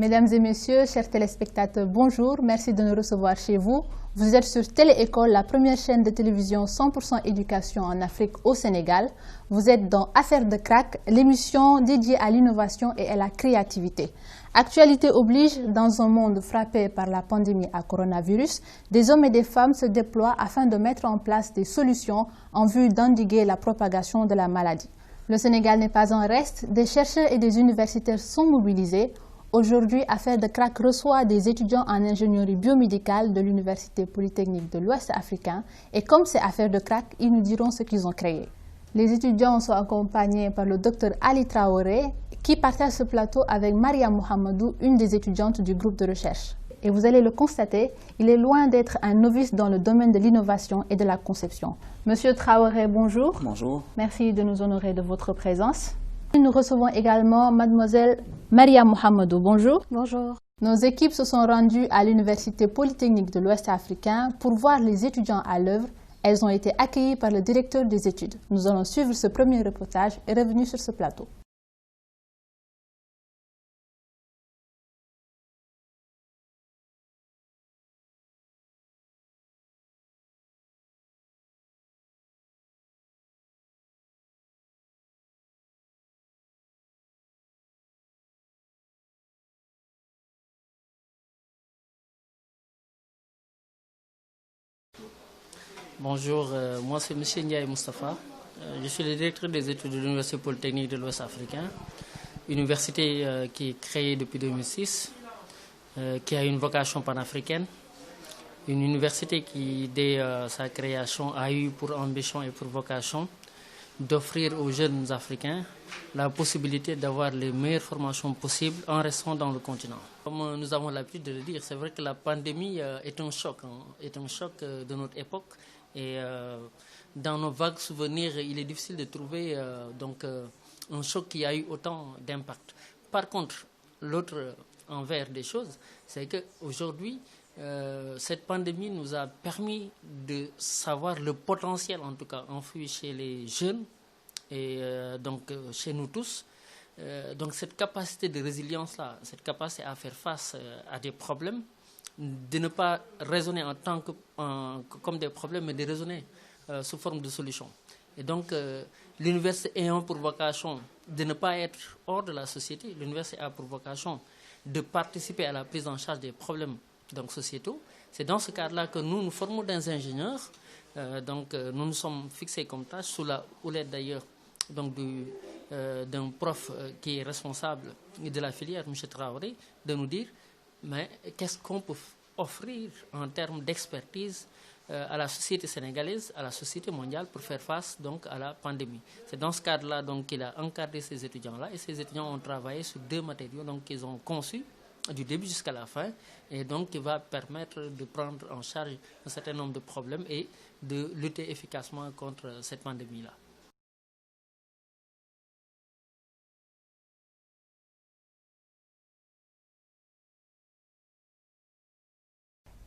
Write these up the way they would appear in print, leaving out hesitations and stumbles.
Mesdames et messieurs, chers téléspectateurs, bonjour. Merci de nous recevoir chez vous. Vous êtes sur Télé-École, la première chaîne de télévision 100% éducation en Afrique au Sénégal. Vous êtes dans Affaires de crack, l'émission dédiée à l'innovation et à la créativité. Actualité oblige, dans un monde frappé par la pandémie à coronavirus, des hommes et des femmes se déploient afin de mettre en place des solutions en vue d'endiguer la propagation de la maladie. Le Sénégal n'est pas en reste, des chercheurs et des universitaires sont mobilisés. Aujourd'hui, Affaires de crack reçoit des étudiants en ingénierie biomédicale de l'Université Polytechnique de l'Ouest africain. Et comme c'est Affaires de crack, ils nous diront ce qu'ils ont créé. Les étudiants sont accompagnés par le Dr Ali Traoré, qui partage ce plateau avec Maria Mohamedou, une des étudiantes du groupe de recherche. Et vous allez le constater, il est loin d'être un novice dans le domaine de l'innovation et de la conception. Monsieur Traoré, bonjour. Bonjour. Merci de nous honorer de votre présence. Nous recevons également mademoiselle Maria Mohamedou. Bonjour. Bonjour. Nos équipes se sont rendues à l'Université Polytechnique de l'Ouest africain pour voir les étudiants à l'œuvre. Elles ont été accueillies par le directeur des études. Nous allons suivre ce premier reportage et revenir sur ce plateau. Bonjour, moi c'est M. Ndiaye Moustapha. Je suis le directeur des études de l'Université Polytechnique de l'Ouest africain, université qui est créée depuis 2006, qui a une vocation panafricaine, une université qui, dès sa création, a eu pour ambition et pour vocation d'offrir aux jeunes africains la possibilité d'avoir les meilleures formations possibles en restant dans le continent. Comme nous avons l'habitude de le dire, c'est vrai que la pandémie est un choc, est un choc de notre époque. Et dans nos vagues souvenirs, il est difficile de trouver un choc qui a eu autant d'impact. Par contre, l'autre envers des choses, c'est qu'aujourd'hui, cette pandémie nous a permis de savoir le potentiel, en tout cas, enfoui chez les jeunes et chez nous tous. Donc cette capacité de résilience-là, cette capacité à faire face à des problèmes, de ne pas raisonner comme des problèmes, mais de raisonner sous forme de solutions. Et donc, l'université ayant pour vocation de ne pas être hors de la société, l'université a pour vocation de participer à la prise en charge des problèmes sociétaux. C'est dans ce cadre-là que nous nous formons des ingénieurs. Nous nous sommes fixés comme tâche, sous la houlette d'ailleurs d'un prof qui est responsable de la filière, M. Traoré, de nous dire mais qu'est-ce qu'on peut offrir en termes d'expertise à la société sénégalaise, à la société mondiale pour faire face à la pandémie. C'est dans ce cadre-là qu'il a encadré ces étudiants-là et ces étudiants ont travaillé sur 2 matériaux qu'ils ont conçus du début jusqu'à la fin et qui va permettre de prendre en charge un certain nombre de problèmes et de lutter efficacement contre cette pandémie-là.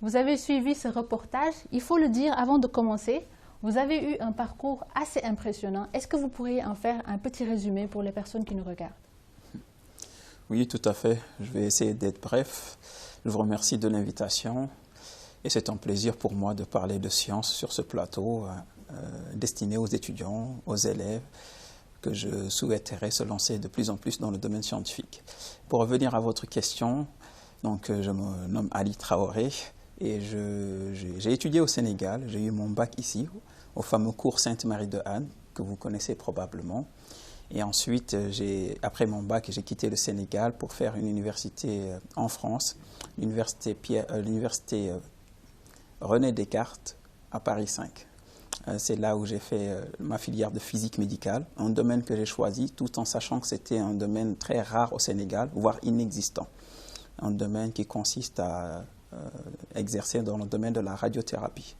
Vous avez suivi ce reportage. Il faut le dire avant de commencer, vous avez eu un parcours assez impressionnant. Est-ce que vous pourriez en faire un petit résumé pour les personnes qui nous regardent? Oui, tout à fait. Je vais essayer d'être bref. Je vous remercie de l'invitation. Et c'est un plaisir pour moi de parler de science sur ce plateau destiné aux étudiants, aux élèves, que je souhaiterais se lancer de plus en plus dans le domaine scientifique. Pour revenir à votre question, je me nomme Ali Traoré. Et j'ai étudié au Sénégal, j'ai eu mon bac ici, au fameux cours Sainte-Marie de Anne, que vous connaissez probablement. Et ensuite, après mon bac, j'ai quitté le Sénégal pour faire une université en France, l'université René Descartes à Paris 5. C'est là où j'ai fait ma filière de physique médicale, un domaine que j'ai choisi tout en sachant que c'était un domaine très rare au Sénégal, voire inexistant. Un domaine qui consiste à exercer dans le domaine de la radiothérapie.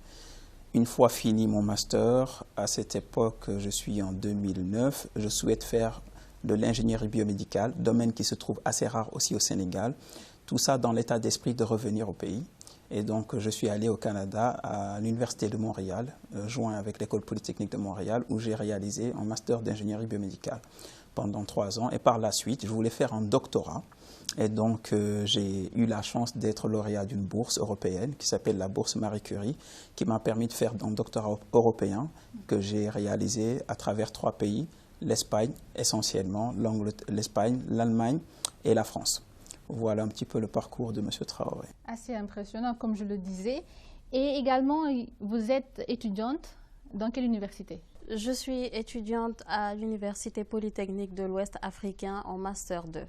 Une fois fini mon master, à cette époque, je suis en 2009, je souhaite faire de l'ingénierie biomédicale, domaine qui se trouve assez rare aussi au Sénégal. Tout ça dans l'état d'esprit de revenir au pays. Et donc, je suis allé au Canada, à l'Université de Montréal, joint avec l'École Polytechnique de Montréal, où j'ai réalisé un master d'ingénierie biomédicale pendant 3 ans. Et par la suite, je voulais faire un doctorat Et donc, j'ai eu la chance d'être lauréat d'une bourse européenne qui s'appelle la bourse Marie Curie, qui m'a permis de faire un doctorat européen que j'ai réalisé à travers 3 pays, l'Espagne essentiellement, l'Espagne, l'Allemagne et la France. Voilà un petit peu le parcours de M. Traoré. Assez impressionnant, comme je le disais. Et également, vous êtes étudiante dans quelle université? Je suis étudiante à l'Université Polytechnique de l'Ouest africain en Master 2.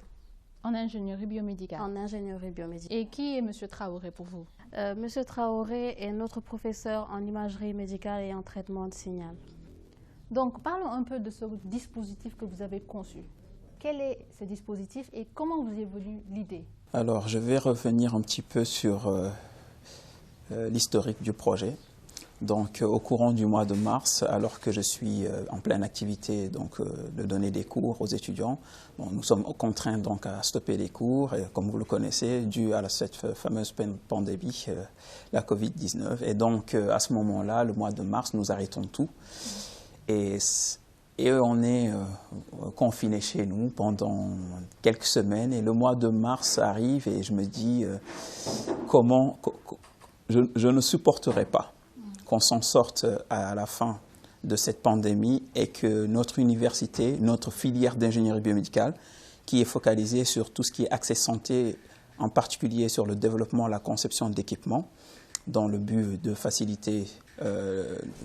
En ingénierie biomédicale. En ingénierie biomédicale. Et qui est M. Traoré pour vous? M. Traoré est notre professeur en imagerie médicale et en traitement de signal. Donc, parlons un peu de ce dispositif que vous avez conçu. Quel est ce dispositif et comment vous évolue l'idée? Alors, je vais revenir un petit peu sur l'historique du projet. Donc, au courant du mois de mars, alors que je suis en pleine activité de donner des cours aux étudiants, nous sommes contraints donc à stopper les cours, et, comme vous le connaissez, dû à cette fameuse pandémie, la Covid-19. Et donc, à ce moment-là, le mois de mars, nous arrêtons tout. Et on est confinés chez nous pendant quelques semaines. Et le mois de mars arrive et je me dis comment je ne supporterai pas qu'on s'en sorte à la fin de cette pandémie et que notre université, notre filière d'ingénierie biomédicale, qui est focalisée sur tout ce qui est accès santé, en particulier sur le développement, la conception d'équipements, dans le but de faciliter,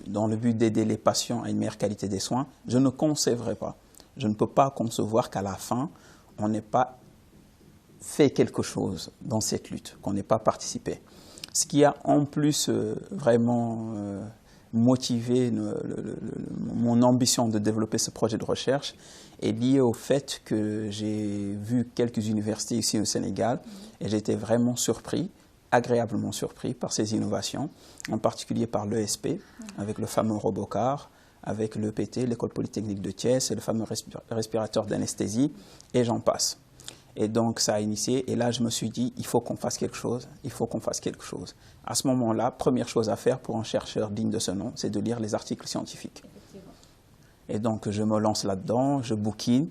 dans le but d'aider les patients à une meilleure qualité des soins, je ne concevrai pas. Je ne peux pas concevoir qu'à la fin, on n'ait pas fait quelque chose dans cette lutte, qu'on n'ait pas participé. Ce qui a en plus vraiment motivé mon ambition de développer ce projet de recherche est lié au fait que j'ai vu quelques universités ici au Sénégal et j'étais vraiment surpris, agréablement surpris par ces innovations, en particulier par l'ESP, avec le fameux Robocar, avec l'EPT, l'École Polytechnique de Thiès, et le fameux respirateur d'anesthésie, et j'en passe. Et donc, ça a initié, et là, je me suis dit, il faut qu'on fasse quelque chose, il faut qu'on fasse quelque chose. À ce moment-là, première chose à faire pour un chercheur digne de ce nom, c'est de lire les articles scientifiques. Et donc, je me lance là-dedans, je bouquine,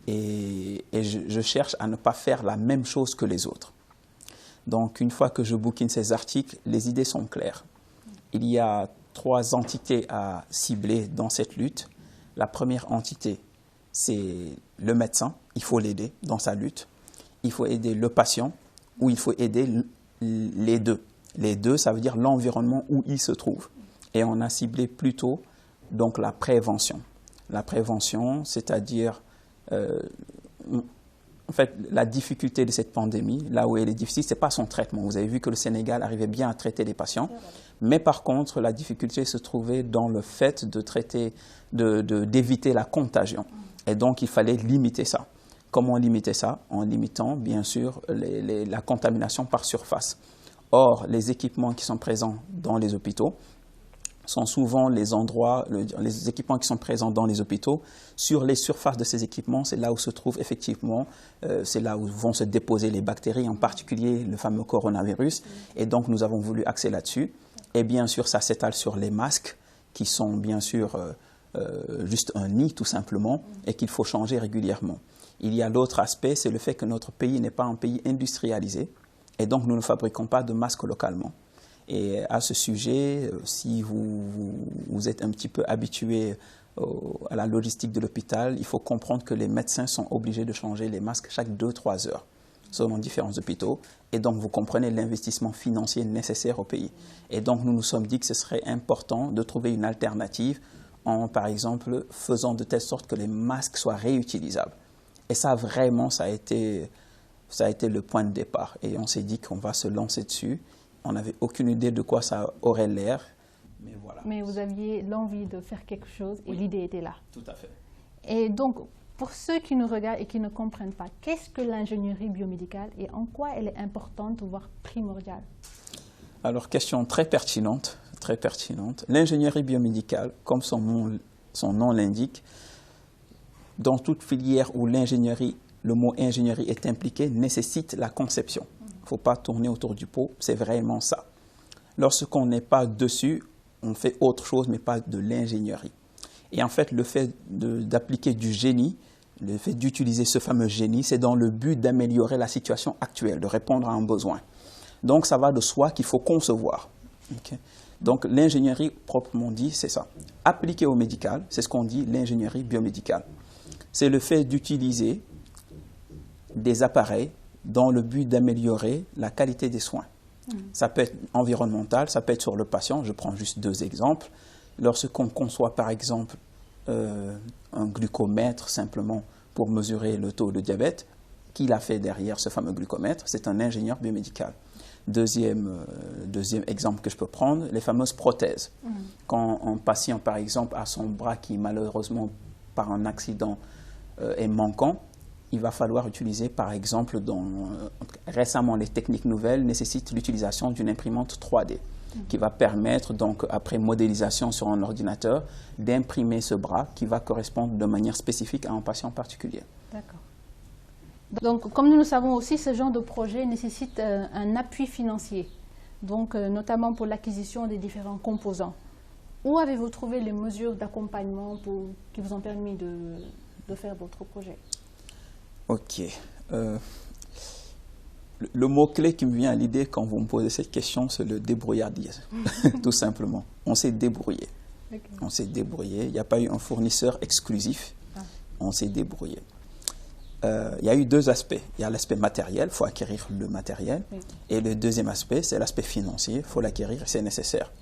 et je cherche à ne pas faire la même chose que les autres. Donc, une fois que je bouquine ces articles, les idées sont claires. Il y a 3 entités à cibler dans cette lutte. La première entité, c'est le médecin, il faut l'aider dans sa lutte. Il faut aider le patient ou il faut aider les deux. Les deux, ça veut dire l'environnement où il se trouve. Et on a ciblé plutôt donc, la prévention. La prévention, c'est-à-dire, en fait, la difficulté de cette pandémie, là où elle est difficile, ce n'est pas son traitement. Vous avez vu que le Sénégal arrivait bien à traiter les patients. Mais par contre, la difficulté se trouvait dans le fait de traiter, d'éviter la contagion. Et donc, il fallait limiter ça. Comment limiter ça? En limitant, bien sûr, la contamination par surface. Or, les équipements qui sont présents dans les hôpitaux sont souvent les endroits, les équipements qui sont présents dans les hôpitaux. Sur les surfaces de ces équipements, c'est là où se trouvent effectivement, c'est là où vont se déposer les bactéries, en particulier le fameux coronavirus. Et donc, nous avons voulu axer là-dessus. Et bien sûr, ça s'étale sur les masques, qui sont bien sûr juste un nid, tout simplement, et qu'il faut changer régulièrement. Il y a l'autre aspect, c'est le fait que notre pays n'est pas un pays industrialisé, et donc nous ne fabriquons pas de masques localement. Et à ce sujet, si vous êtes un petit peu habitué à la logistique de l'hôpital, il faut comprendre que les médecins sont obligés de changer les masques chaque 2-3 heures, selon différents hôpitaux. Et donc, vous comprenez l'investissement financier nécessaire au pays. Et donc, nous nous sommes dit que ce serait important de trouver une alternative en, par exemple, faisant de telle sorte que les masques soient réutilisables. Et ça, vraiment, ça a été le point de départ. Et on s'est dit qu'on va se lancer dessus. On n'avait aucune idée de quoi ça aurait l'air, mais voilà. Mais vous aviez l'envie de faire quelque chose et l'idée était là. Tout à fait. Et donc, pour ceux qui nous regardent et qui ne comprennent pas, qu'est-ce que l'ingénierie biomédicale et en quoi elle est importante, voire primordiale? Alors, question très pertinente, très pertinente. L'ingénierie biomédicale, comme son nom l'indique, dans toute filière où le mot ingénierie est impliqué, nécessite la conception. Il ne faut pas tourner autour du pot, c'est vraiment ça. Lorsqu'on n'est pas dessus, on fait autre chose, mais pas de l'ingénierie. Et en fait, le fait d'appliquer du génie le fait d'utiliser ce fameux génie, c'est dans le but d'améliorer la situation actuelle, de répondre à un besoin. Donc ça va de soi qu'il faut concevoir. Okay? Donc l'ingénierie proprement dit, c'est ça. Appliquée au médical, c'est ce qu'on dit l'ingénierie biomédicale. C'est le fait d'utiliser des appareils dans le but d'améliorer la qualité des soins. Ça peut être environnemental, ça peut être sur le patient. Je prends juste 2 exemples. Lorsqu'on conçoit par exemple un glucomètre simplement pour mesurer le taux de diabète, qui l'a fait derrière ce fameux glucomètre? C'est un ingénieur biomédical. Deuxième exemple que je peux prendre, les fameuses prothèses. Quand un patient, par exemple, a son bras qui, malheureusement, par un accident, est manquant, il va falloir utiliser, par exemple, récemment, les techniques nouvelles nécessitent l'utilisation d'une imprimante 3D qui va permettre, donc, après modélisation sur un ordinateur, d'imprimer ce bras qui va correspondre de manière spécifique à un patient particulier. D'accord. Donc, comme nous le savons aussi, ce genre de projet nécessite un appui financier, donc notamment pour l'acquisition des différents composants. Où avez-vous trouvé les mesures d'accompagnement qui vous ont permis de faire votre projet? Ok. Le mot-clé qui me vient à l'idée quand vous me posez cette question, c'est le débrouillardise, tout simplement. On s'est débrouillé. Okay. On s'est débrouillé. Il n'y a pas eu un fournisseur exclusif. On s'est débrouillé. Il y a eu 2 aspects. Il y a l'aspect matériel, il faut acquérir le matériel. Oui. Et le deuxième aspect, c'est l'aspect financier, il faut l'acquérir et c'est nécessaire.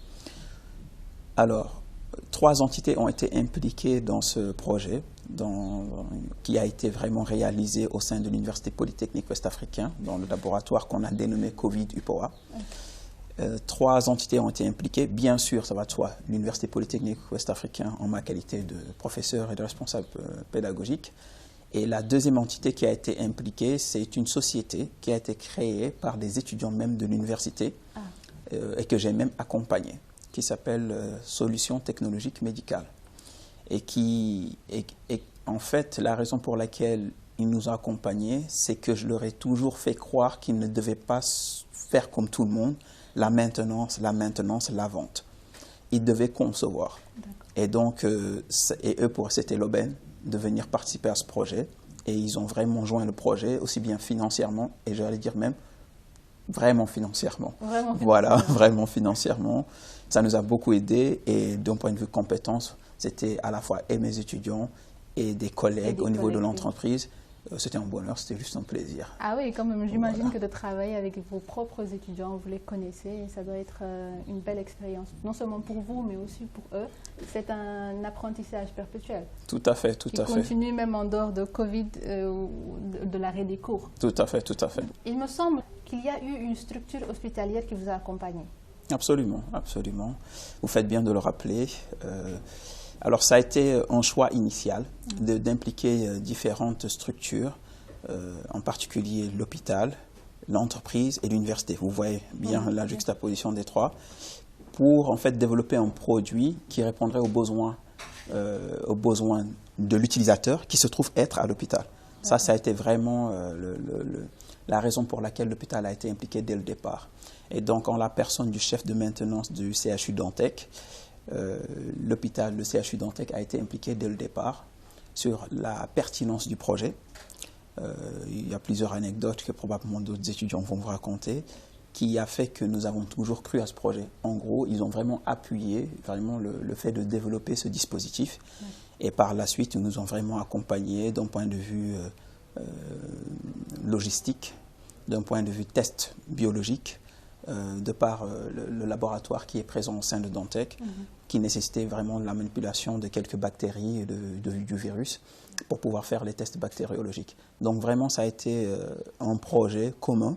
Alors, 3 entités ont été impliquées dans ce projet, qui a été vraiment réalisé au sein de l'Université Polytechnique Ouest-Africain, dans le laboratoire qu'on a dénommé COVID-UPOA. Okay. 3 entités ont été impliquées. Bien sûr, ça va de soi, l'Université Polytechnique Ouest-Africain en ma qualité de professeur et de responsable pédagogique. Et la deuxième entité qui a été impliquée, c'est une société qui a été créée par des étudiants même de l'université et que j'ai même accompagné, qui s'appelle Solutions Technologiques Médicales. Et en fait, la raison pour laquelle ils nous ont accompagnés, c'est que je leur ai toujours fait croire qu'ils ne devaient pas faire comme tout le monde, la maintenance, la vente. Ils devaient concevoir. Et donc, eux, c'était l'aubaine de venir participer à ce projet. Et ils ont vraiment joint le projet, aussi bien financièrement, et j'allais dire même vraiment financièrement. Voilà, vraiment financièrement. Ça nous a beaucoup aidé, et d'un point de vue compétences, c'était à la fois et mes étudiants et des collègues au niveau de l'entreprise. C'était un bonheur, c'était juste un plaisir. Ah oui, quand même, j'imagine que de travailler avec vos propres étudiants, vous les connaissez, ça doit être une belle expérience, non seulement pour vous, mais aussi pour eux. C'est un apprentissage perpétuel. Tout à fait, tout à fait. Qui continue même en dehors de Covid ou de l'arrêt des cours. Tout à fait, tout à fait. Il me semble qu'il y a eu une structure hospitalière qui vous a accompagné. Absolument, absolument. Vous faites bien de le rappeler. Alors, ça a été un choix initial d'impliquer différentes structures, en particulier l'hôpital, l'entreprise et l'université. Vous voyez bien la juxtaposition des 3, pour en fait développer un produit qui répondrait aux besoins de l'utilisateur qui se trouve être à l'hôpital. Ça a été vraiment la raison pour laquelle l'hôpital a été impliqué dès le départ. Et donc, en la personne du chef de maintenance du CHU Dantec, le CHU Dantec a été impliqué dès le départ sur la pertinence du projet. Il y a plusieurs anecdotes que probablement d'autres étudiants vont vous raconter, qui a fait que nous avons toujours cru à ce projet. En gros, ils ont vraiment appuyé le fait de développer ce dispositif. Et par la suite, ils nous ont vraiment accompagnés d'un point de vue logistique, d'un point de vue test biologique, de par le laboratoire qui est présent au sein de Dantec, qui nécessitait vraiment la manipulation de quelques bactéries et du virus pour pouvoir faire les tests bactériologiques. Donc vraiment, ça a été un projet commun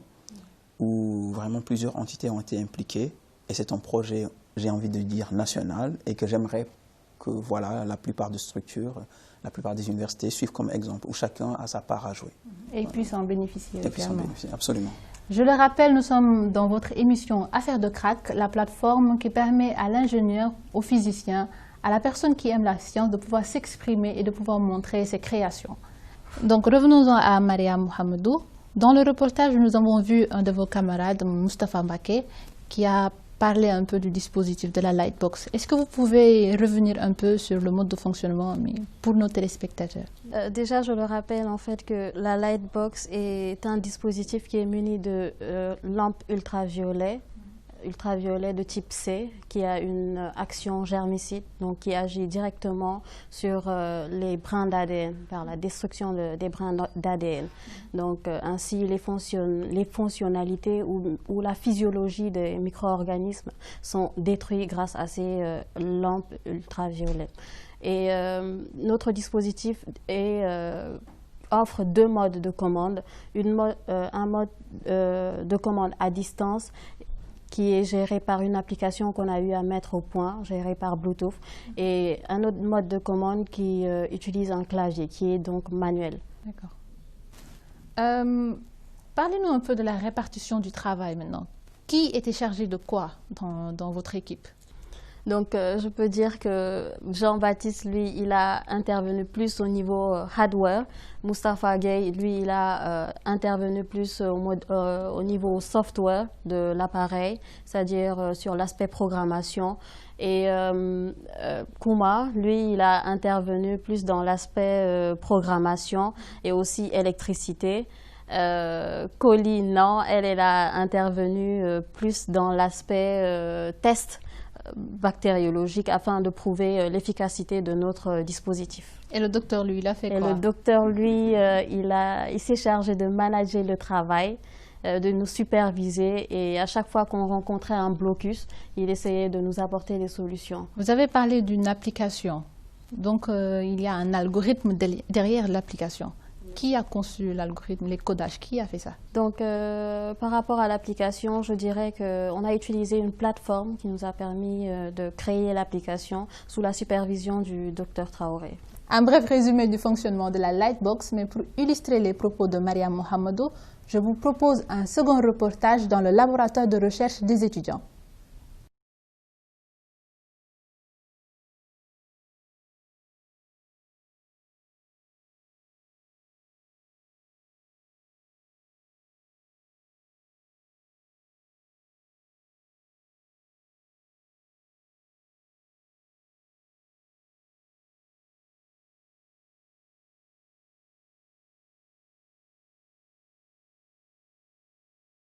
où vraiment plusieurs entités ont été impliquées. Et c'est un projet, j'ai envie de dire, national, et que j'aimerais que la plupart des structures, la plupart des universités suivent comme exemple, où chacun a sa part à jouer. Et puisse en bénéficier. Et puisse en bénéficier, absolument. Je le rappelle, nous sommes dans votre émission Affaires de crack, la plateforme qui permet à l'ingénieur, au physicien, à la personne qui aime la science de pouvoir s'exprimer et de pouvoir montrer ses créations. Donc revenons-en à Maria Mohamedou. Dans le reportage, nous avons vu un de vos camarades, Moustapha Mbaké, qui a parlé un peu du dispositif de la Lightbox. Est-ce que vous pouvez revenir un peu sur le mode de fonctionnement pour nos téléspectateurs? Déjà, je le rappelle en fait que la Lightbox est un dispositif qui est muni de lampes ultraviolets de type C, qui a une action germicide, donc qui agit directement sur les brins d'ADN, par la destruction des brins d'ADN. Donc ainsi, les fonctionnalités ou la physiologie des micro-organismes sont détruits grâce à ces lampes ultraviolettes. Et notre dispositif offre deux modes de commande, un mode de commande à distance qui est géré par une application qu'on a eu à mettre au point, gérée par Bluetooth, et un autre mode de commande qui utilise un clavier, qui est donc manuel. D'accord. Parlez-nous un peu de la répartition du travail maintenant. Qui était chargé de quoi dans votre équipe? Donc, je peux dire que Jean-Baptiste, lui, il a intervenu plus au niveau hardware. Moustapha Gueye, lui, il a intervenu plus au niveau software de l'appareil, c'est-à-dire sur l'aspect programmation. Et Kouma, lui, il a intervenu plus dans l'aspect programmation et aussi électricité. Colly, non, elle a intervenu plus dans l'aspect test bactériologique afin de prouver l'efficacité de notre dispositif. Et le docteur, lui, il a fait quoi? Et le docteur, lui, il s'est chargé de manager le travail, de nous superviser, et à chaque fois qu'on rencontrait un blocus, il essayait de nous apporter des solutions. Vous avez parlé d'une application, donc il y a un algorithme derrière l'application. Qui a conçu l'algorithme, les codages? Qui a fait ça? Donc, par rapport à l'application, je dirais qu'on a utilisé une plateforme qui nous a permis de créer l'application sous la supervision du docteur Traoré. Un bref résumé du fonctionnement de la Lightbox, mais pour illustrer les propos de Mariam Mohamedou, je vous propose un second reportage dans le laboratoire de recherche des étudiants.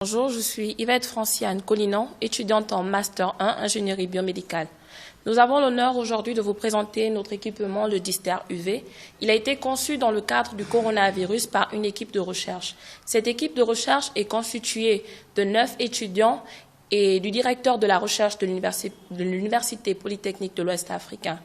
Bonjour, je suis Yvette Franciane Collinon, étudiante en Master 1 Ingénierie biomédicale. Nous avons l'honneur aujourd'hui de vous présenter notre équipement, le Dister UV. Il a été conçu dans le cadre du coronavirus par une équipe de recherche. Cette équipe de recherche est constituée de 9 étudiants et du directeur de la recherche de l'Université Polytechnique de l'Ouest africain.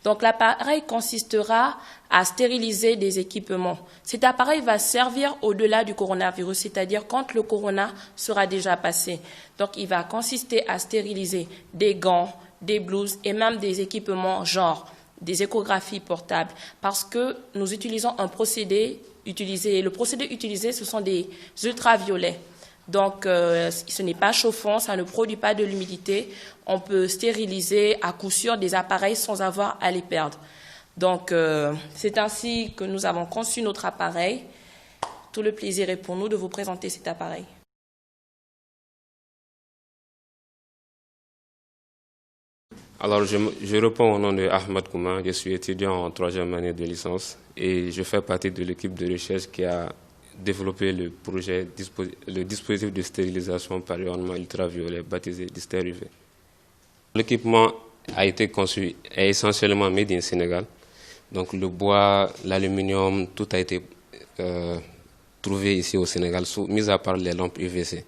Donc l'appareil consistera à stériliser des équipements. Cet appareil va servir au-delà du coronavirus, c'est-à-dire quand le corona sera déjà passé. Donc il va consister à stériliser des gants, des blouses et même des équipements genre des échographies portables, parce que nous utilisons un procédé utilisé. Le procédé utilisé, ce sont des ultraviolets. Donc, ce n'est pas chauffant, ça ne produit pas de l'humidité. On peut stériliser à coup sûr des appareils sans avoir à les perdre. Donc, c'est ainsi que nous avons conçu notre appareil. Tout le plaisir est pour nous de vous présenter cet appareil. Alors, je réponds au nom de Ahmed Kouma. Je suis étudiant en 3e année de licence et je fais partie de l'équipe de recherche qui a développer le projet, le dispositif de stérilisation par rayonnement ultraviolet baptisé Dister UV. L'équipement a été conçu et essentiellement made in Sénégal. Donc le bois, l'aluminium, tout a été trouvé ici au Sénégal, mis à part les lampes UVC.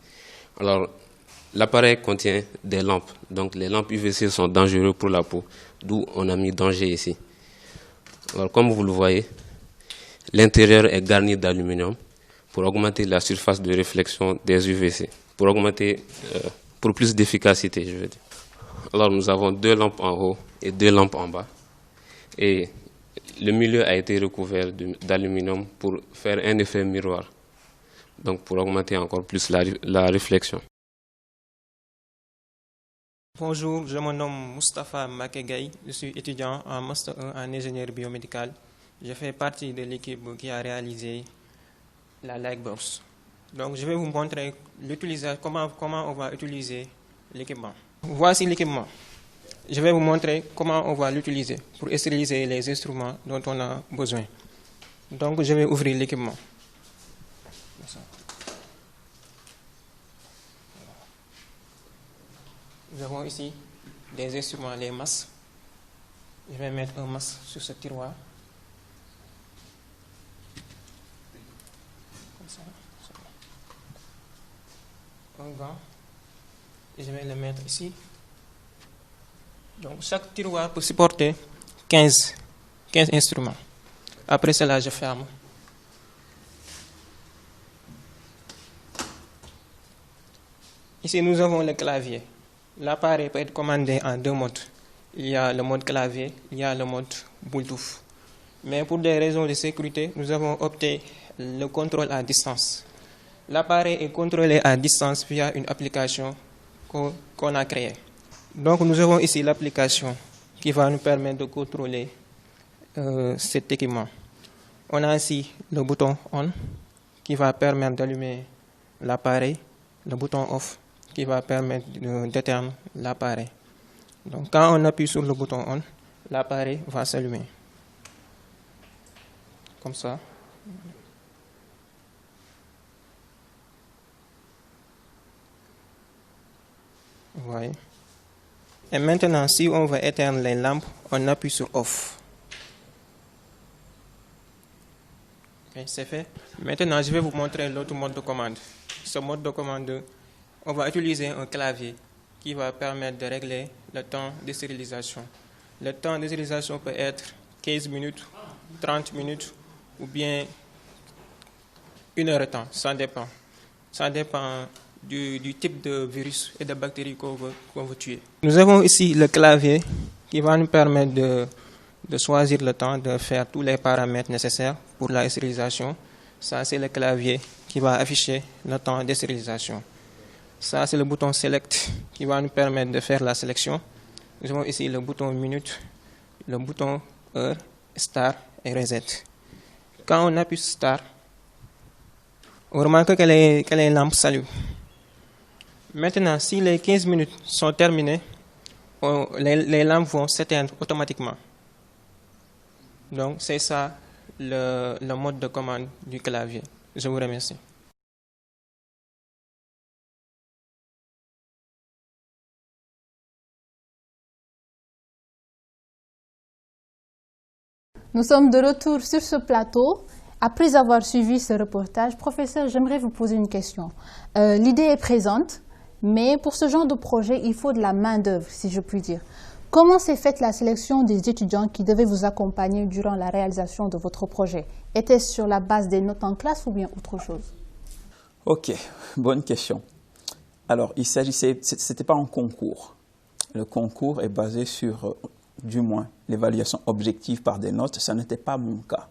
Alors l'appareil contient des lampes. Donc les lampes UVC sont dangereuses pour la peau, d'où on a mis danger ici. Alors comme vous le voyez, l'intérieur est garni d'aluminium pour augmenter la surface de réflexion des UVC, pour plus d'efficacité, je veux dire. Alors nous avons 2 lampes en haut et 2 lampes en bas. Et le milieu a été recouvert d'aluminium pour faire un effet miroir, donc pour augmenter encore plus la réflexion. Bonjour, je me nomme Moustapha Makegaï, je suis étudiant en Master 1 en ingénierie biomédicale. Je fais partie de l'équipe qui a réalisé la Lightbox. Donc je vais vous montrer comment on va utiliser l'équipement. Voici l'équipement. Je vais vous montrer comment on va l'utiliser pour stériliser les instruments dont on a besoin. Donc, je vais ouvrir l'équipement. Nous avons ici des instruments, les masses. Je vais mettre un masque sur ce tiroir. Comme ça. Un gant. Et je vais le mettre ici. Donc, chaque tiroir peut supporter 15 instruments. Après cela, je ferme. Ici, nous avons le clavier. L'appareil peut être commandé en deux modes. Il y a le mode clavier, il y a le mode Bluetooth. Mais pour des raisons de sécurité, nous avons opté le contrôle à distance. L'appareil est contrôlé à distance via une application qu'on a créée. Donc nous avons ici l'application qui va nous permettre de contrôler cet équipement. On a ici le bouton ON qui va permettre d'allumer l'appareil, le bouton OFF qui va permettre d'éteindre l'appareil. Donc quand on appuie sur le bouton ON, l'appareil va s'allumer. Comme ça. Vous voyez. Et maintenant, si on veut éteindre les lampes, on appuie sur OFF. Okay, c'est fait. Maintenant, je vais vous montrer l'autre mode de commande. Ce mode de commande, on va utiliser un clavier qui va permettre de régler le temps de stérilisation. Le temps de stérilisation peut être 15 minutes, 30 minutes ou bien 1 heure de temps. Ça dépend. Ça dépend du type de virus et de bactéries qu'on veut tuer. Nous avons ici le clavier qui va nous permettre de choisir le temps, de faire tous les paramètres nécessaires pour la stérilisation. Ça, c'est le clavier qui va afficher le temps de stérilisation. Ça, c'est le bouton Select qui va nous permettre de faire la sélection. Nous avons ici le bouton Minute, le bouton Heure, Start et Reset. Quand on appuie sur Start, on remarque que les lampes s'allument. Maintenant, si les 15 minutes sont terminées, les lampes vont s'éteindre automatiquement. Donc, c'est ça le mode de commande du clavier. Je vous remercie. Nous sommes de retour sur ce plateau. Après avoir suivi ce reportage, professeur, j'aimerais vous poser une question. L'idée est présente, mais pour ce genre de projet, il faut de la main-d'œuvre, si je puis dire. Comment s'est faite la sélection des étudiants qui devaient vous accompagner durant la réalisation de votre projet? Était-ce sur la base des notes en classe ou bien autre chose? Ok, bonne question. Alors, il s'agissait, c'était pas un concours. Le concours est basé sur, du moins, l'évaluation objective par des notes. Ça n'était pas mon cas.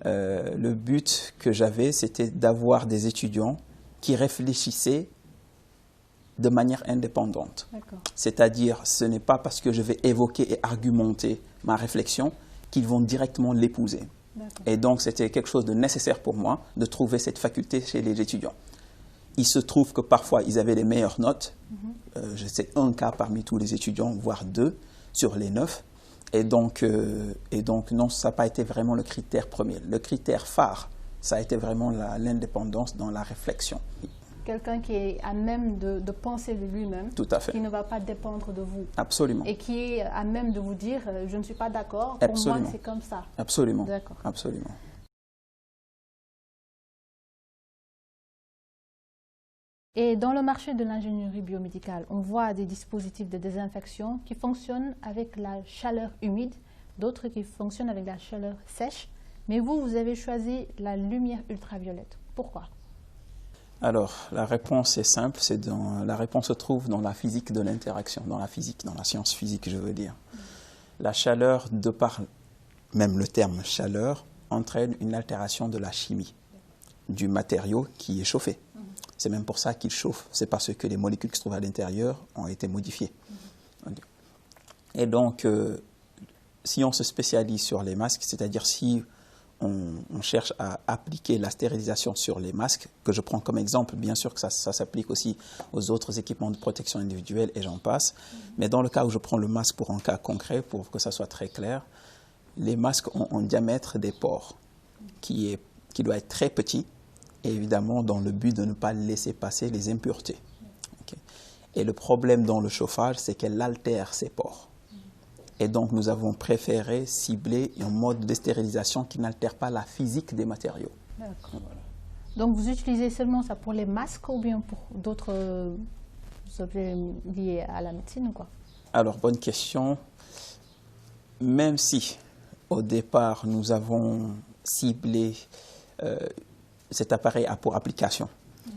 Le but que j'avais, c'était d'avoir des étudiants qui réfléchissaient de manière indépendante. C'est-à-dire, ce n'est pas parce que je vais évoquer et argumenter ma réflexion qu'ils vont directement l'épouser. Et donc, c'était quelque chose de nécessaire pour moi de trouver cette faculté chez les étudiants. Il se trouve que parfois, ils avaient les meilleures notes. C'est un cas parmi tous les étudiants, voire 2 sur les 9. Et donc non, ça n'a pas été vraiment le critère premier. Le critère phare, ça a été vraiment l'indépendance dans la réflexion. Quelqu'un qui est à même de penser de lui-même, qui ne va pas dépendre de vous. Absolument. Et qui est à même de vous dire, je ne suis pas d'accord, pour moi c'est comme ça. Absolument. D'accord. Absolument. Et dans le marché de l'ingénierie biomédicale, on voit des dispositifs de désinfection qui fonctionnent avec la chaleur humide, d'autres qui fonctionnent avec la chaleur sèche. Mais vous, vous avez choisi la lumière ultraviolette. Pourquoi ? Alors, la réponse est simple. La réponse se trouve dans la physique de l'interaction, dans la science physique, je veux dire. La chaleur, de par même le terme chaleur, entraîne une altération de la chimie du matériau qui est chauffé. C'est même pour ça qu'il chauffe. C'est parce que les molécules qui se trouvent à l'intérieur ont été modifiées. Et donc, si on se spécialise sur les masques, c'est-à-dire si on cherche à appliquer la stérilisation sur les masques, que je prends comme exemple. Bien sûr que ça s'applique aussi aux autres équipements de protection individuelle et j'en passe. Mais dans le cas où je prends le masque pour un cas concret, pour que ça soit très clair, les masques ont un diamètre des pores qui doit être très petit, et évidemment dans le but de ne pas laisser passer les impuretés. Okay. Et le problème dans le chauffage, c'est qu'elle altère ces pores. Et donc, nous avons préféré cibler un mode de stérilisation qui n'altère pas la physique des matériaux. D'accord. Voilà. Donc, vous utilisez seulement ça pour les masques ou bien pour d'autres objets liés à la médecine ou quoi? Alors, bonne question. Même si, au départ, nous avons ciblé cet appareil pour application.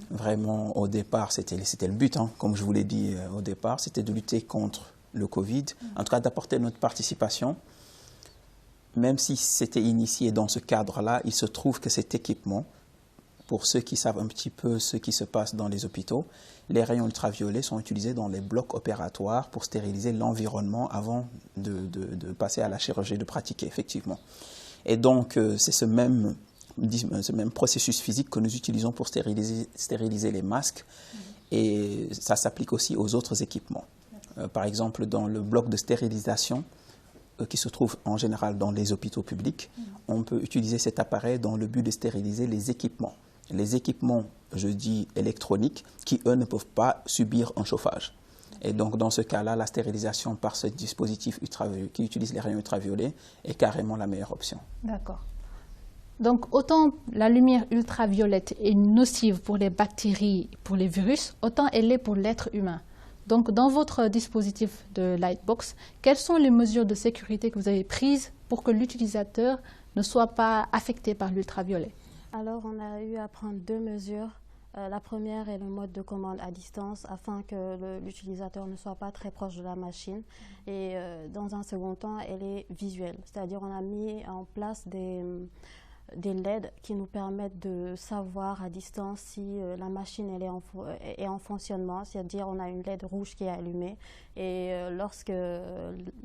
Vraiment, au départ, c'était le but, hein, comme je vous l'ai dit au départ, c'était de lutter contre le Covid, en tout cas d'apporter notre participation. Même si c'était initié dans ce cadre-là, il se trouve que cet équipement, pour ceux qui savent un petit peu ce qui se passe dans les hôpitaux, les rayons ultraviolets sont utilisés dans les blocs opératoires pour stériliser l'environnement avant de passer à la chirurgie, de pratiquer, effectivement. Et donc, c'est ce même processus physique que nous utilisons pour stériliser les masques, et ça s'applique aussi aux autres équipements. Par exemple, dans le bloc de stérilisation, qui se trouve en général dans les hôpitaux publics, on peut utiliser cet appareil dans le but de stériliser les équipements. Les équipements, je dis électroniques, qui eux ne peuvent pas subir un chauffage. Et donc dans ce cas-là, la stérilisation par ce dispositif qui utilise les rayons ultraviolets est carrément la meilleure option. D'accord. Donc autant la lumière ultraviolette est nocive pour les bactéries, pour les virus, autant elle est pour l'être humain. Donc, dans votre dispositif de Lightbox, quelles sont les mesures de sécurité que vous avez prises pour que l'utilisateur ne soit pas affecté par l'ultraviolet? Alors, on a eu à prendre deux mesures. La première est le mode de commande à distance afin que l'utilisateur ne soit pas très proche de la machine. Et dans un second temps, elle est visuelle. C'est-à-dire, on a mis en place des LED qui nous permettent de savoir à distance si la machine est en fonctionnement, c'est-à-dire on a une LED rouge qui est allumée et lorsque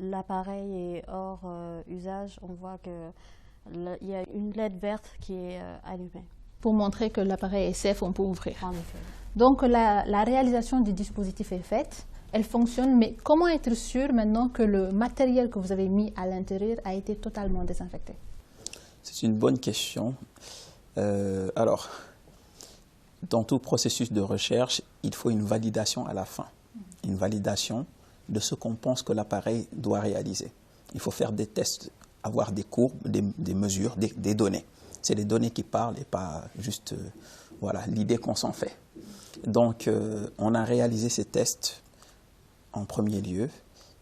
l'appareil est hors usage, on voit qu'il y a une LED verte qui est allumée. Pour montrer que l'appareil est safe, on peut ouvrir. En effet. Donc la réalisation du dispositif est faite, elle fonctionne, mais comment être sûr maintenant que le matériel que vous avez mis à l'intérieur a été totalement désinfecté? C'est une bonne question. Alors, dans tout processus de recherche, il faut une validation à la fin. Une validation de ce qu'on pense que l'appareil doit réaliser. Il faut faire des tests, avoir des courbes, des mesures, des données. C'est les données qui parlent et pas juste voilà, l'idée qu'on s'en fait. Donc, on a réalisé ces tests en premier lieu,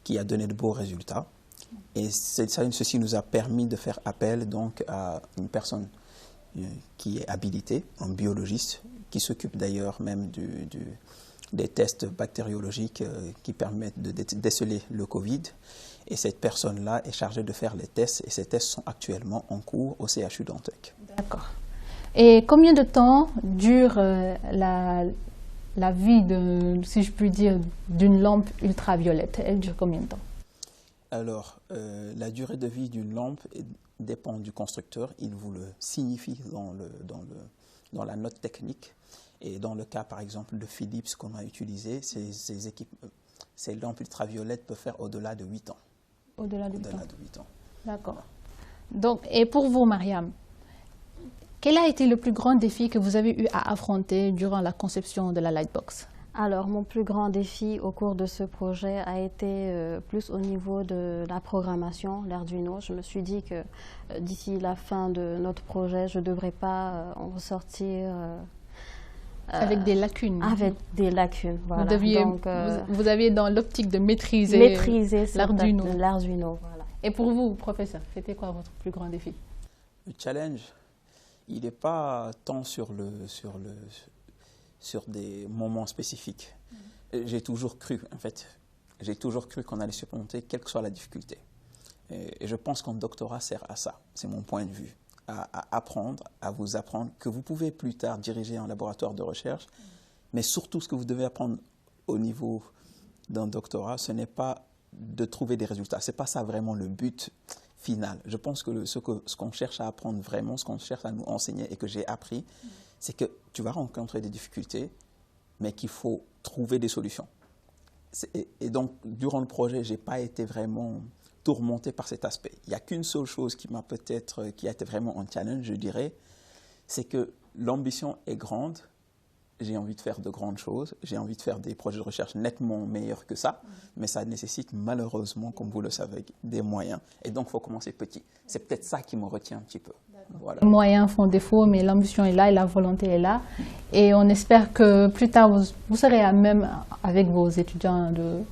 qui a donné de beaux résultats. Et ceci nous a permis de faire appel donc à une personne qui est habilitée, un biologiste, qui s'occupe d'ailleurs même des tests bactériologiques qui permettent de déceler le Covid. Et cette personne-là est chargée de faire les tests et ces tests sont actuellement en cours au CHU Dantec. D'accord. Et combien de temps dure la vie, si je puis dire, d'une lampe ultraviolette? Elle dure combien de temps? Alors, la durée de vie d'une lampe dépend du constructeur. Il vous le signifie dans la note technique. Et dans le cas, par exemple, de Philips qu'on a utilisé, ces lampes ultraviolettes peuvent faire au-delà de 8 ans. Au-delà de 8 ans. D'accord. Donc, et pour vous, Mariam, quel a été le plus grand défi que vous avez eu à affronter durant la conception de la Lightbox? Alors, mon plus grand défi au cours de ce projet a été plus au niveau de la programmation, l'Arduino. Je me suis dit que d'ici la fin de notre projet, je ne devrais pas en ressortir... avec des lacunes. Avec des lacunes, voilà. Vous aviez dans l'optique de maîtriser l'Arduino. Voilà. Et pour vous, professeur, c'était quoi votre plus grand défi? Le challenge, il n'est pas tant sur des moments spécifiques. J'ai toujours cru, en fait, qu'on allait surmonter quelle que soit la difficulté. Et je pense qu'un doctorat sert à ça, c'est mon point de vue, à apprendre, à vous apprendre que vous pouvez plus tard diriger un laboratoire de recherche, mais surtout ce que vous devez apprendre au niveau d'un doctorat, ce n'est pas de trouver des résultats, ce n'est pas ça vraiment le but final. Je pense que ce qu'on cherche à apprendre vraiment, ce qu'on cherche à nous enseigner et que j'ai appris, c'est que tu vas rencontrer des difficultés, mais qu'il faut trouver des solutions. Et donc, durant le projet, je n'ai pas été vraiment tourmenté par cet aspect. Il n'y a qu'une seule chose qui a été vraiment un challenge, je dirais, c'est que l'ambition est grande. J'ai envie de faire de grandes choses, j'ai envie de faire des projets de recherche nettement meilleurs que ça, mais ça nécessite malheureusement, comme vous le savez, des moyens. Et donc, il faut commencer petit. C'est peut-être ça qui me retient un petit peu. Voilà. Les moyens font défaut, mais l'ambition est là et la volonté est là. Et on espère que plus tard, vous serez à même, avec vos étudiants, vous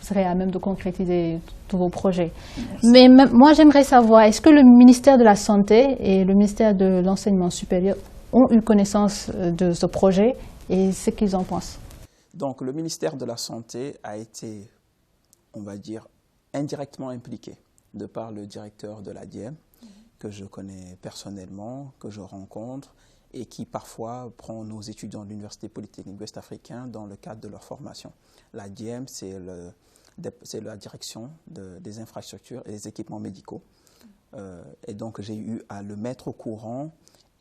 serez à même de concrétiser tous vos projets. Merci. Mais moi, j'aimerais savoir, est-ce que le ministère de la Santé et le ministère de l'Enseignement supérieur ont eu connaissance de ce projet et ce qu'ils en pensent? Donc, le ministère de la Santé a été, on va dire, indirectement impliqué de par le directeur de l'ADIEM, que je connais personnellement, que je rencontre et qui parfois prend nos étudiants de l'Université polytechnique ouest-africaine dans le cadre de leur formation. L'ADIEM, c'est la direction des infrastructures et des équipements médicaux. Et donc, j'ai eu à le mettre au courant.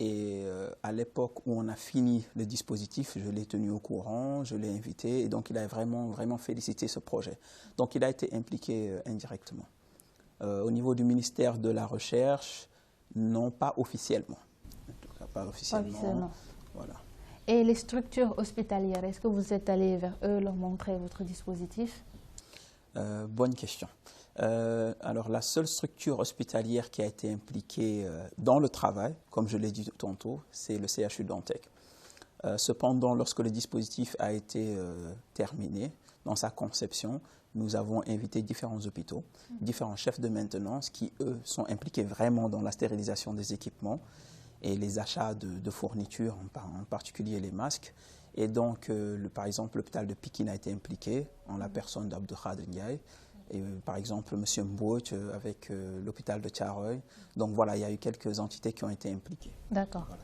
Et à l'époque où on a fini le dispositif, je l'ai tenu au courant, je l'ai invité, et donc il a vraiment félicité ce projet. Donc il a été impliqué indirectement. Au niveau du ministère de la Recherche, non, pas officiellement. En tout cas, pas officiellement. Voilà. Et les structures hospitalières, est-ce que vous êtes allé vers eux, leur montrer votre dispositif? Bonne question. Alors, la seule structure hospitalière qui a été impliquée dans le travail, comme je l'ai dit tantôt, c'est le CHU Dantec. Cependant, lorsque le dispositif a été terminé, dans sa conception, nous avons invité différents hôpitaux, différents chefs de maintenance qui, eux, sont impliqués vraiment dans la stérilisation des équipements et les achats de fournitures, en particulier les masques. Et donc, par exemple, l'hôpital de Pikine a été impliqué en la personne d'Abdelkader Ndiaye. Et par exemple, M. Mbouch avec l'hôpital de Thiaroye. Donc voilà, il y a eu quelques entités qui ont été impliquées. D'accord. Voilà.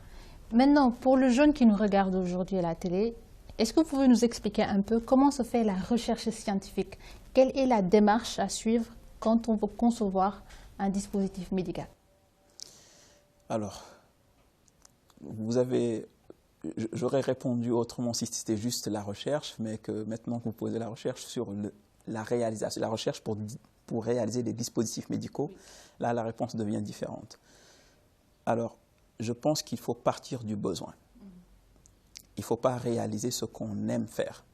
Maintenant, pour le jeune qui nous regarde aujourd'hui à la télé, est-ce que vous pouvez nous expliquer un peu comment se fait la recherche scientifique? Quelle est la démarche à suivre quand on veut concevoir un dispositif médical? Alors, j'aurais répondu autrement si c'était juste la recherche, mais que maintenant que vous posez la recherche sur la réalisation, la recherche pour réaliser des dispositifs médicaux, là, la réponse devient différente. Alors, je pense qu'il faut partir du besoin. Il ne faut pas réaliser ce qu'on aime faire.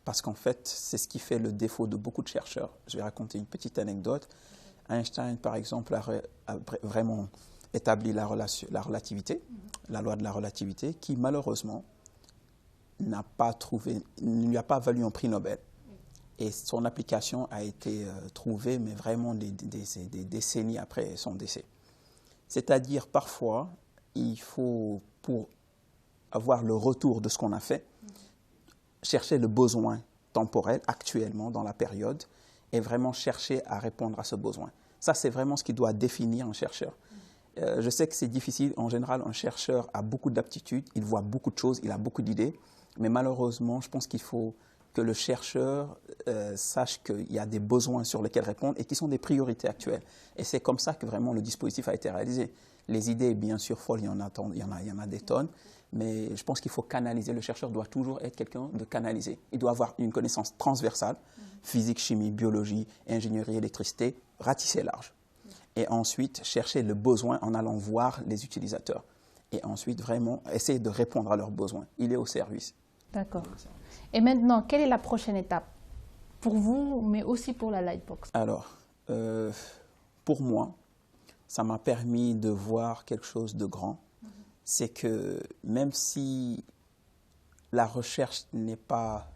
Parce qu'en fait, c'est ce qui fait le défaut de beaucoup de chercheurs. Je vais raconter une petite anecdote. Einstein, par exemple, a vraiment établi la relativité, la loi de la relativité, qui malheureusement ne lui a pas valu un prix Nobel. Et son application a été trouvée, mais vraiment des décennies après son décès. C'est-à-dire, parfois, il faut, pour avoir le retour de ce qu'on a fait, chercher le besoin temporel, actuellement, dans la période, et vraiment chercher à répondre à ce besoin. Ça, c'est vraiment ce qui doit définir un chercheur. Je sais que c'est difficile. En général, un chercheur a beaucoup d'aptitudes, il voit beaucoup de choses, il a beaucoup d'idées, mais malheureusement, je pense qu'il faut que le chercheur sache qu'il y a des besoins sur lesquels répondre et qui sont des priorités actuelles. Et c'est comme ça que vraiment le dispositif a été réalisé. Les idées, bien sûr, folles, il y en a des tonnes, mais je pense qu'il faut canaliser. Le chercheur doit toujours être quelqu'un de canalisé. Il doit avoir une connaissance transversale, physique, chimie, biologie, ingénierie, électricité, ratissée large. Et ensuite, chercher le besoin en allant voir les utilisateurs. Et ensuite, vraiment, essayer de répondre à leurs besoins. Il est au service. D'accord. Et maintenant, quelle est la prochaine étape pour vous, mais aussi pour la Lightbox? Alors, pour moi, ça m'a permis de voir quelque chose de grand. C'est que même si la recherche n'est pas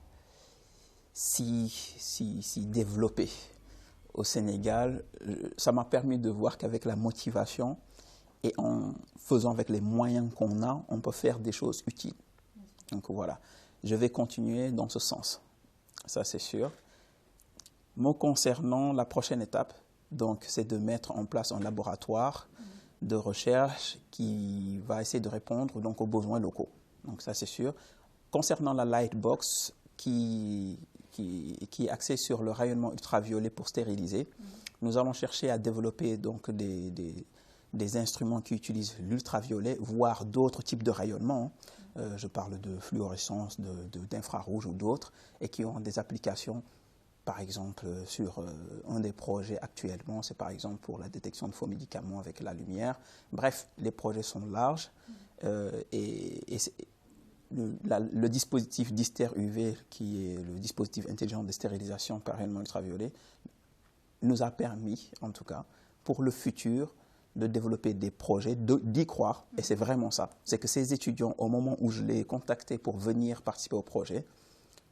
si développée au Sénégal, ça m'a permis de voir qu'avec la motivation et en faisant avec les moyens qu'on a, on peut faire des choses utiles. Donc voilà, je vais continuer dans ce sens, ça c'est sûr. Me concernant, la prochaine étape, donc, c'est de mettre en place un laboratoire de recherche qui va essayer de répondre donc, aux besoins locaux. Donc ça c'est sûr. Concernant la Lightbox, qui qui est axé sur le rayonnement ultraviolet pour stériliser. Nous allons chercher à développer donc des instruments qui utilisent l'ultraviolet, voire d'autres types de rayonnement. Je parle de fluorescence, d'infrarouge ou d'autres, et qui ont des applications, par exemple, sur un des projets actuellement, c'est par exemple pour la détection de faux médicaments avec la lumière. Bref, les projets sont larges le dispositif Dister UV, qui est le dispositif intelligent de stérilisation par rayonnement ultraviolet, nous a permis, en tout cas, pour le futur, de développer des projets, d'y croire, et c'est vraiment ça. C'est que ces étudiants, au moment où je les ai contactés pour venir participer au projet,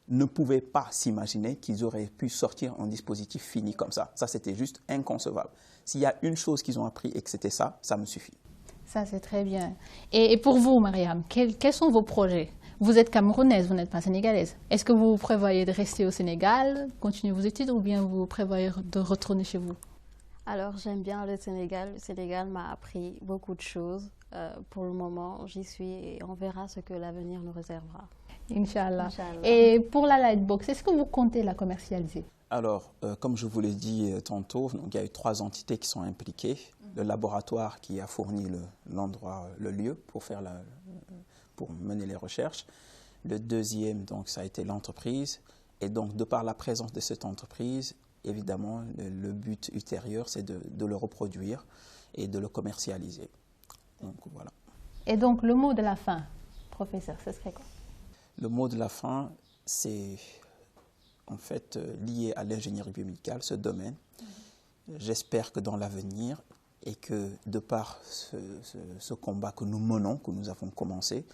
ne pouvaient pas s'imaginer qu'ils auraient pu sortir un dispositif fini comme ça. Ça, c'était juste inconcevable. S'il y a une chose qu'ils ont appris et que c'était ça, ça me suffit. Ça, c'est très bien. Et pour vous, Mariam, quels sont vos projets? Vous êtes camerounaise, vous n'êtes pas sénégalaise. Est-ce que vous prévoyez de rester au Sénégal, continuer vos études, ou bien vous prévoyez de retourner chez vous? Alors, j'aime bien le Sénégal. Le Sénégal m'a appris beaucoup de choses. Pour le moment, j'y suis et on verra ce que l'avenir nous réservera. Inch'Allah. Et pour la Lightbox, est-ce que vous comptez la commercialiser? Alors, comme je vous l'ai dit tantôt, donc, il y a eu 3 entités qui sont impliquées. Le laboratoire qui a fourni le lieu pour mener les recherches. Le deuxième, donc, ça a été l'entreprise. Et donc, de par la présence de cette entreprise, évidemment, le but ultérieur, c'est de le reproduire et de le commercialiser. Donc, voilà. Et donc, le mot de la fin, professeur, ce serait quoi? Le mot de la fin, c'est en fait lié à l'ingénierie biomédicale, ce domaine. J'espère que dans l'avenir, et que de par ce combat que nous menons, que nous avons commencé,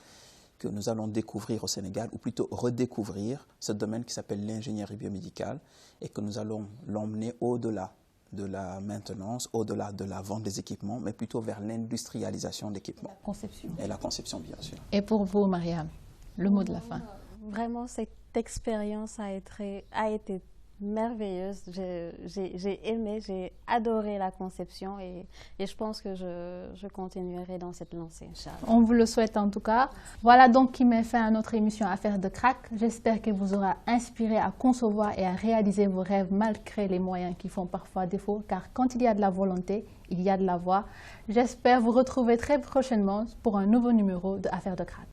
que nous allons découvrir au Sénégal, ou plutôt redécouvrir ce domaine qui s'appelle l'ingénierie biomédicale, et que nous allons l'emmener au-delà de la maintenance, au-delà de la vente des équipements, mais plutôt vers l'industrialisation d'équipements. La conception. Et la conception, bien sûr. Et pour vous, Mariam, le mot de la fin? Vraiment, cette expérience a été merveilleuse. J'ai aimé, j'ai adoré la conception et je pense que je continuerai dans cette lancée, Inch'Allah. On vous le souhaite en tout cas. Voilà donc qui met fin à notre émission Affaires de Crack. J'espère qu'elle vous aura inspiré à concevoir et à réaliser vos rêves malgré les moyens qui font parfois défaut, car quand il y a de la volonté, il y a de la voie. J'espère vous retrouver très prochainement pour un nouveau numéro de Affaires de Crack.